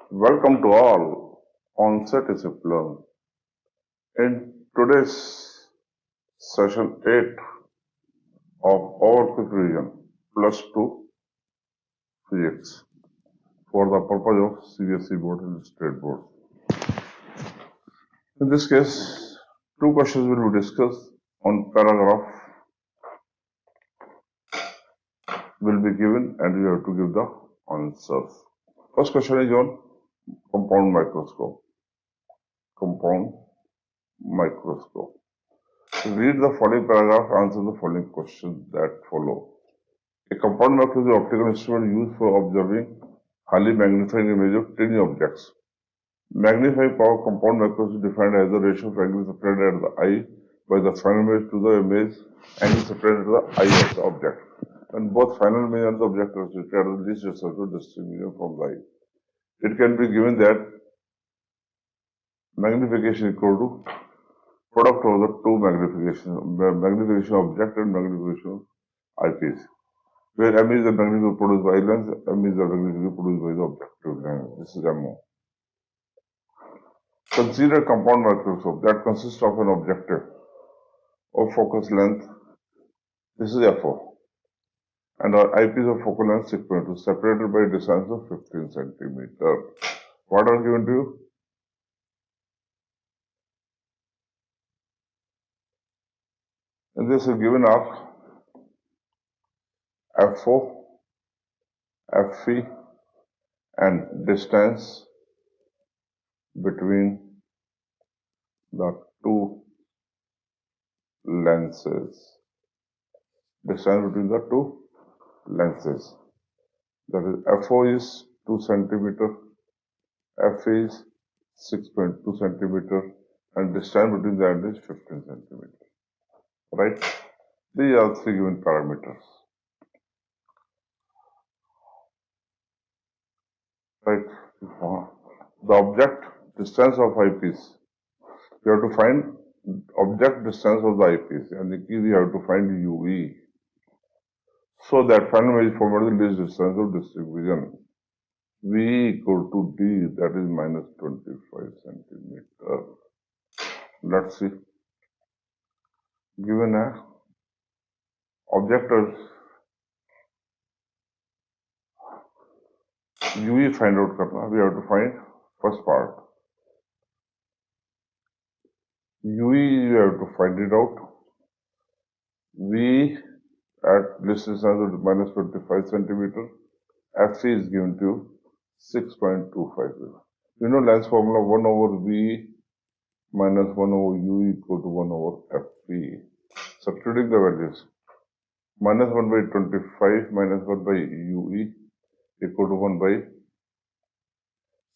Welcome to all on Sethi Learn. In today's session 8 of our quick revision plus 2 physics for the purpose of CBSE board and state board. In this case, two questions will be discussed on paragraph will be given and you have to give the answers. First question is on compound microscope. Compound microscope. Read the following paragraph, answer the following questions that follow. A compound microscope is an optical instrument used for observing highly magnifying image of tiny objects. Magnifying power compound microscope is defined as the ratio of angle separated at the eye by the final image to the image angle separated at the eye of the object. And both final image and the object are situated at the least resolution distribution from the eye. It can be given that magnification equal to product of the two magnification object and magnification eyepiece, where M is the magnification produced by lens, M is the magnification produced by the objective lens. This is MO. Consider compound microscope that consists of an objective of focus length. This is FO. And our eyepiece of focal length 6.2 separated by a distance of 15 centimeter. What are given to you? And this is given are FO, FE and distance between the two lenses. Distance between the two lenses. That is FO is 2 centimeter, FE is 6.2 centimeter and distance between the end is 15 centimeter. Right? These are three given parameters. Right? The object distance of eyepiece. You have to find object distance of the eyepiece and we have to find UE. So that final image formed the least distance of distribution. V equal to D, that is minus 25 centimeter. Let's see. Given a object UE find out karna, we have to find first part. UE you have to find it out. V at this distance of minus 25 centimeter. FE is given to 6.25. You know lens formula 1 over V minus 1 over U equal to 1 over FE. Substituting the values. Minus 1 by 25 minus 1 by UE equal to 1 by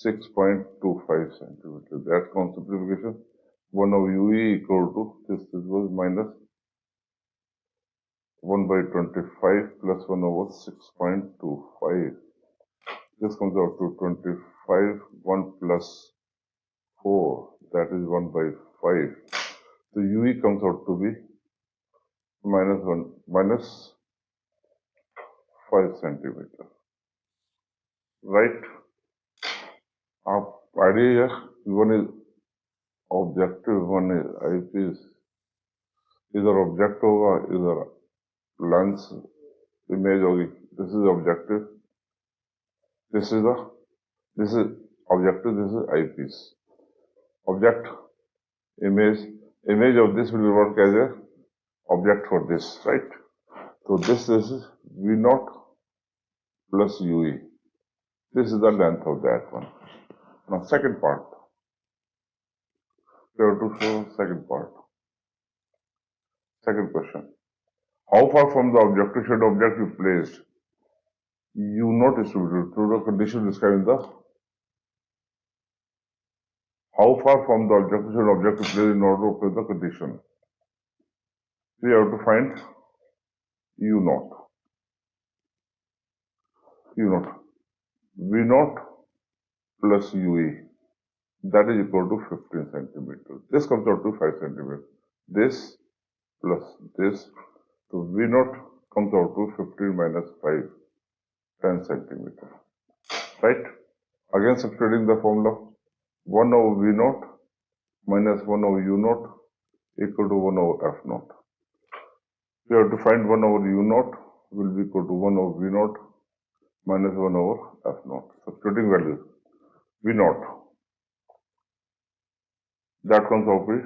6.25 centimeter. That comes simplification. 1 over UE equal to this was minus 1 by 25 plus 1 over 6.25. This comes out to 25, 1 plus 4, that is 1 by 5. So UE comes out to be minus 5 centimeter. Right? Our idea one is objective, one is eyepiece. Either object hoga, either lens image hogi. This is objective. This is objective, this is eyepiece. Object, image of this will work as a object for this, right? So this is V0 plus UE. This is the length of that one. Now second part. We have to show second part. Second question. How far from the objective should object be placed? You not distributed through the condition described in the how far from the objective should object be placed in order to obtain the condition. We have to find U naught. V0 plus UE. That is equal to 15 centimeters. This comes out to 5 centimeters. This plus this. So V0 comes out to 15 minus 5, 10 centimeters. Right? Again substituting the formula, 1 over V naught minus 1 over U naught equal to 1 over F naught. We have to find 1 over U naught will be equal to 1 over V naught minus 1 over F naught. Substituting values, V naught, that comes out to be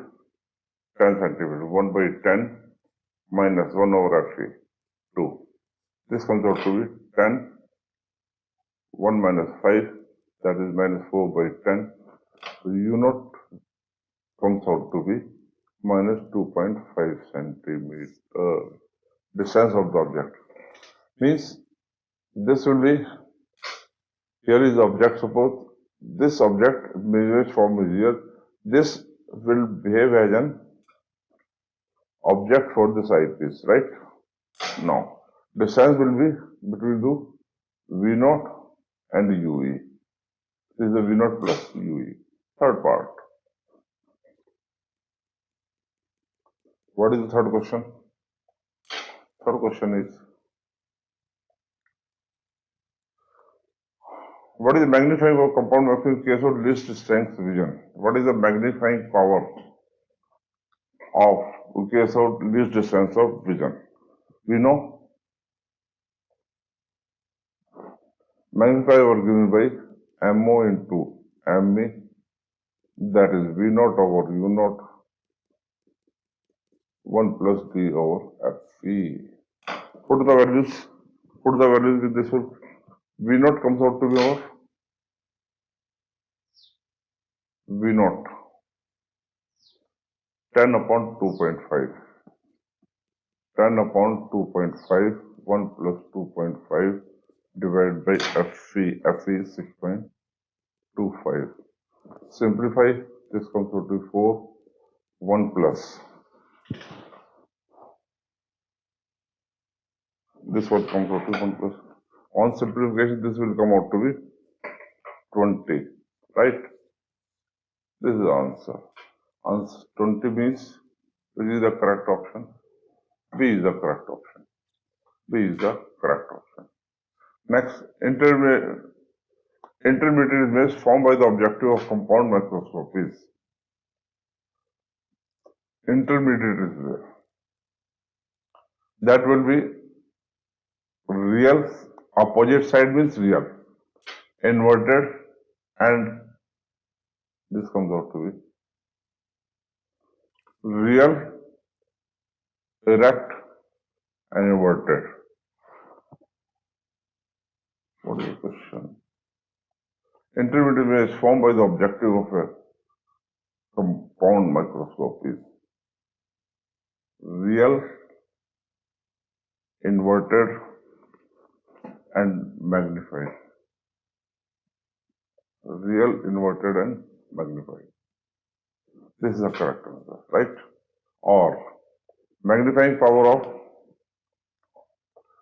10 centimeter, 1 by 10 minus 1 over Fe, 2. This comes out to be 10, 1 minus 5, that is minus 4 by 10. So U naught comes out to be minus 2.5 centimeter. Distance of the object. Means this will be, here is the object, suppose this object measures form is here. This will behave as an object for this eyepiece, right? Now, distance will be between the V naught and UE. This is the V naught plus UE. Third part. What is the third question? Third question is, what is the magnifying of compound vacuum in case of least strength vision? What is the magnifying power of case of least distance of vision? We know magnify power given by MO into ME, that is V naught over U naught 1 plus D over FE. Put the values in this one. V naught comes out to be our V naught 10 upon 2.5. 10 upon 2.5, 1 plus 2.5 divided by FE. FE is 6.25. Simplify, this comes out to 4, 1 plus. This one comes out to 1 plus. On simplification, this will come out to be 20, right? This is the answer. Answer 20 means, which is the correct option? B is the correct option. B is the correct option. Next, intermediate image formed by the objective of compound microscope is intermediate is there. That will be real, opposite side means real, inverted, and this comes out to be real, erect, and inverted. What is the question? Intermediate image formed by the objective of a compound microscope is real, inverted, and magnified. Real, inverted, and magnified. This is the correct answer, right? Or magnifying power of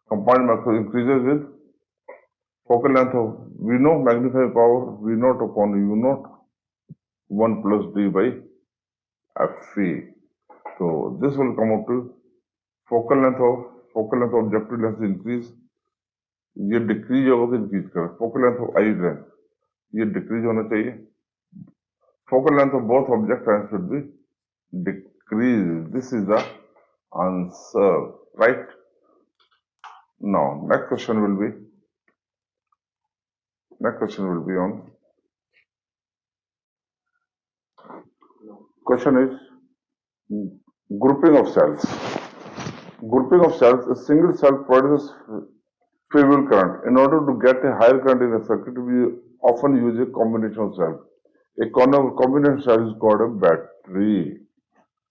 compound microscope increases with focal length of, we know magnifying power V naught upon U naught 1 plus D by Fe. So this will come up to focal length of objective length increase. ये decrease होगा तो increase करें. Focal length of I length ये decrease होना चाहिए. Focal length of both object lengths should be decreased. This is the answer, right? Now, next question will be on. Question is grouping of cells. Grouping of cells, a single cell produces feeble current. In order to get a higher current in a circuit, we often use a combination of cells. A combination cell is called a battery.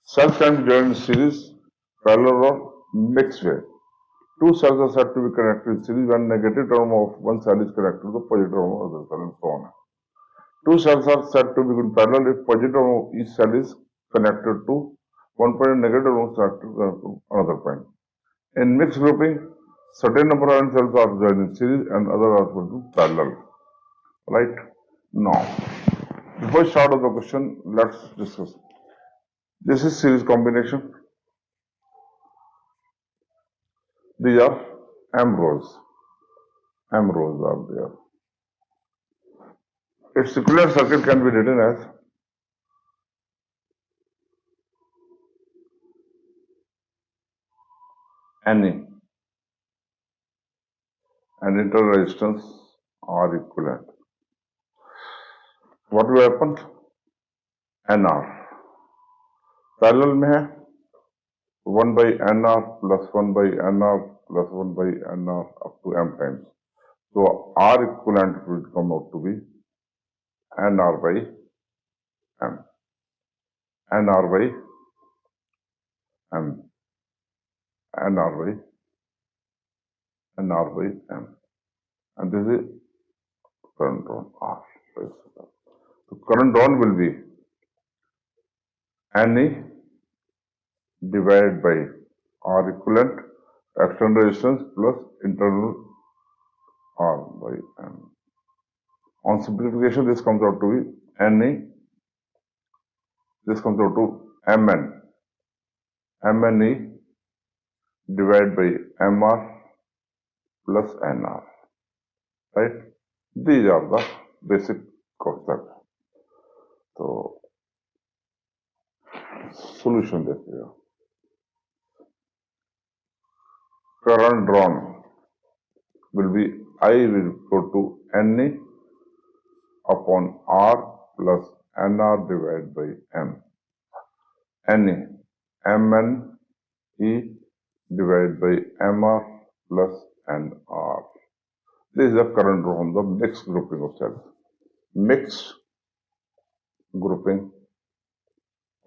Cells can be joined in series, parallel, or mixed way. Two cells are said to be connected in series when negative term of one cell is connected to the positive term of other cell, and so on. Two cells are said to be in parallel if positive term of each cell is connected to one point and negative term is connected to another point. In mixed grouping, certain number of cells are joined in series and others are joined in parallel. Right? Now, before we start of the question, let's discuss. This is series combination. These are M rows. M rows are there. its equivalent circuit can be written as NE and internal resistance are equivalent. What will happen? NR parallel में है 1 by NR plus 1 by NR plus 1 by NR up to M times. So R equivalent will come out to be NR by M. NR by M. NR by NR by M. And this is current drawn R. So current drawn will be NE divided by R equivalent external resistance plus internal R by M. On simplification, this comes out to be NE. This comes out to MN. MNE divided by MR plus NR. Right? These are the basic concepts. So, solution देखिएगा. Current drawn will be I will go to NE upon R plus NR divided by M. NE, MNE divided by MR plus NR. This is the current drawn, the mixed grouping of cells. Mixed grouping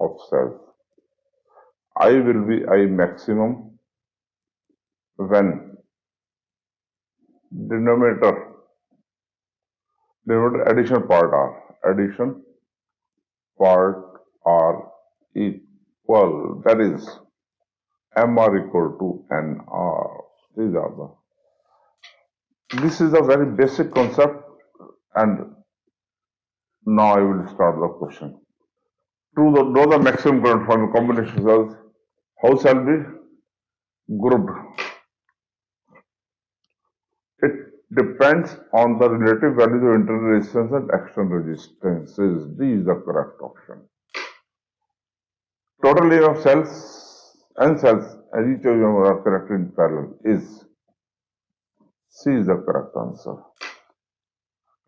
of cells. I will be I maximum when denominator addition part are equal, that is MR equal to NR. This is a very basic concept, and now I will start the question. To know the maximum current from combination cells, how shall be grouped? It depends on the relative values of internal resistance and external resistances. D is the correct option. Total area of cells and cells as each of them are connected in parallel is C is the correct answer.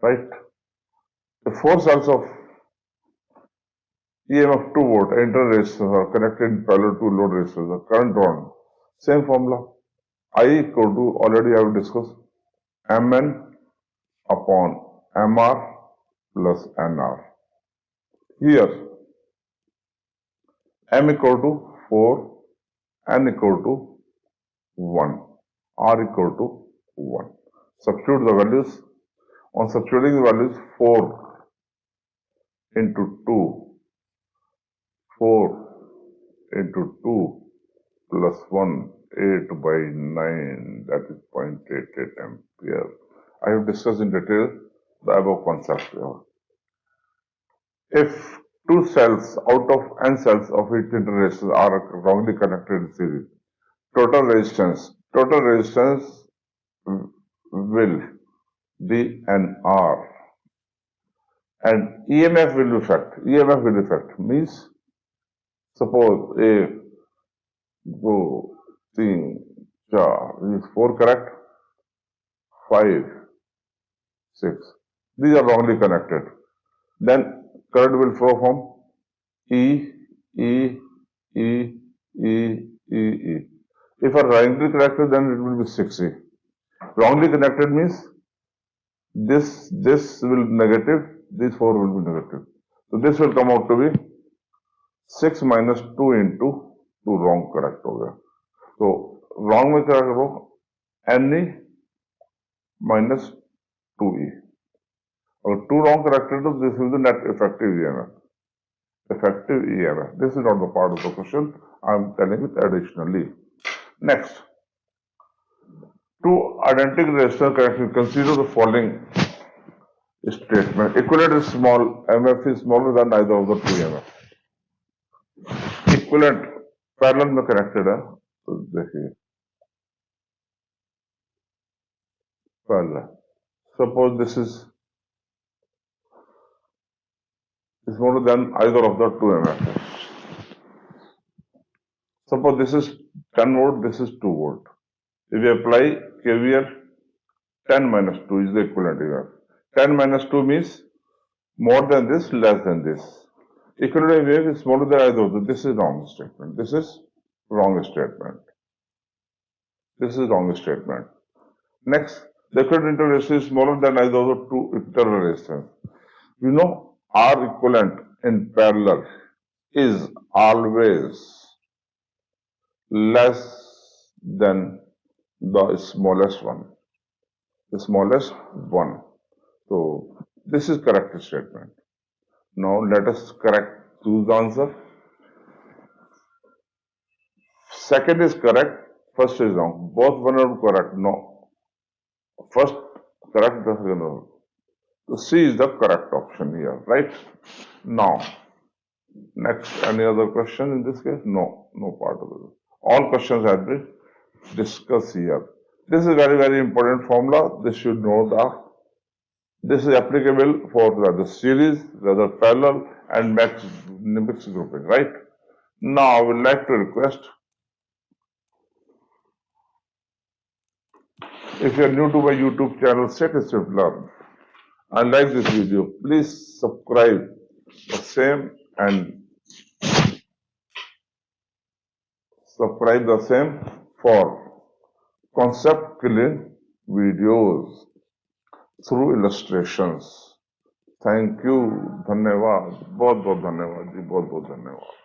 Right? The 4 cells of EMF 2 volt internal resistors are connected in parallel to load resistors. The current drawn, same formula. I equal to, already I have discussed, Mn upon Mr plus Nr. Here, M equal to 4, N equal to 1, R equal to 1. Substitute the values. On substituting the values, 4 into 2, 4 into 2 plus 1, 8 by 9, that is 0.88 ampere. I have discussed in detail the above concept here. If 2 cells out of n cells of each internal resistance are wrongly connected in series, total resistance will be an R, and EMF will affect. EMF will affect means, suppose A, 2, 3, 4, is 4 correct? 5, 6. These are wrongly connected. Then current will flow from E, E, E, E, E, E. If are wrongly connected, then it will be 6E. Wrongly connected means this will negative, this 4 will be negative. So this will come out to be 6 minus 2 into 2 wrong correct हो गया. So wrong में क्या करो? Ne minus 2E. Or 2 wrong corrected, so this is the net effective EMF. Effective EMF. This is not the part of the question. I am telling it additionally. Next. Two identical resistors connected. Consider the following statement. Equivalent is small. MF is smaller than either of the two MF. Equivalent parallel में connected है. तो देखिए. Parallel. Suppose this is is smaller than either of the two emitters. Suppose this is 10 volt, this is 2 volt. If we apply KVL, 10 minus 2 is the equivalent EMF. 10 minus 2 means more than this, less than this. Equivalent EMF is smaller than either of them. This is wrong statement. This is wrong statement. This is wrong statement. Next, the equivalent internal resistance is smaller than either of the two internal resistance. You know, R equivalent in parallel is always less than the smallest one. The smallest one. So, this is correct statement. Now, let us choose the answer. Second is correct, first is wrong. Both one are correct. No. First correct, the second wrong. So, C is the correct option here, right? Now, next, any other question in this case? No, no part of it. All questions have been discussed here. This is very, very important formula. This should know this is applicable for the series, the parallel, and mixed grouping, right? Now, I would like to request, if you are new to my YouTube channel, Sethi Learn, and like this video, please subscribe the same and subscribe the same for concept clean videos through illustrations. Thank you. धन्यवाद. बहुत बहुत धन्यवाद जी. बहुत बहुत धन्यवाद.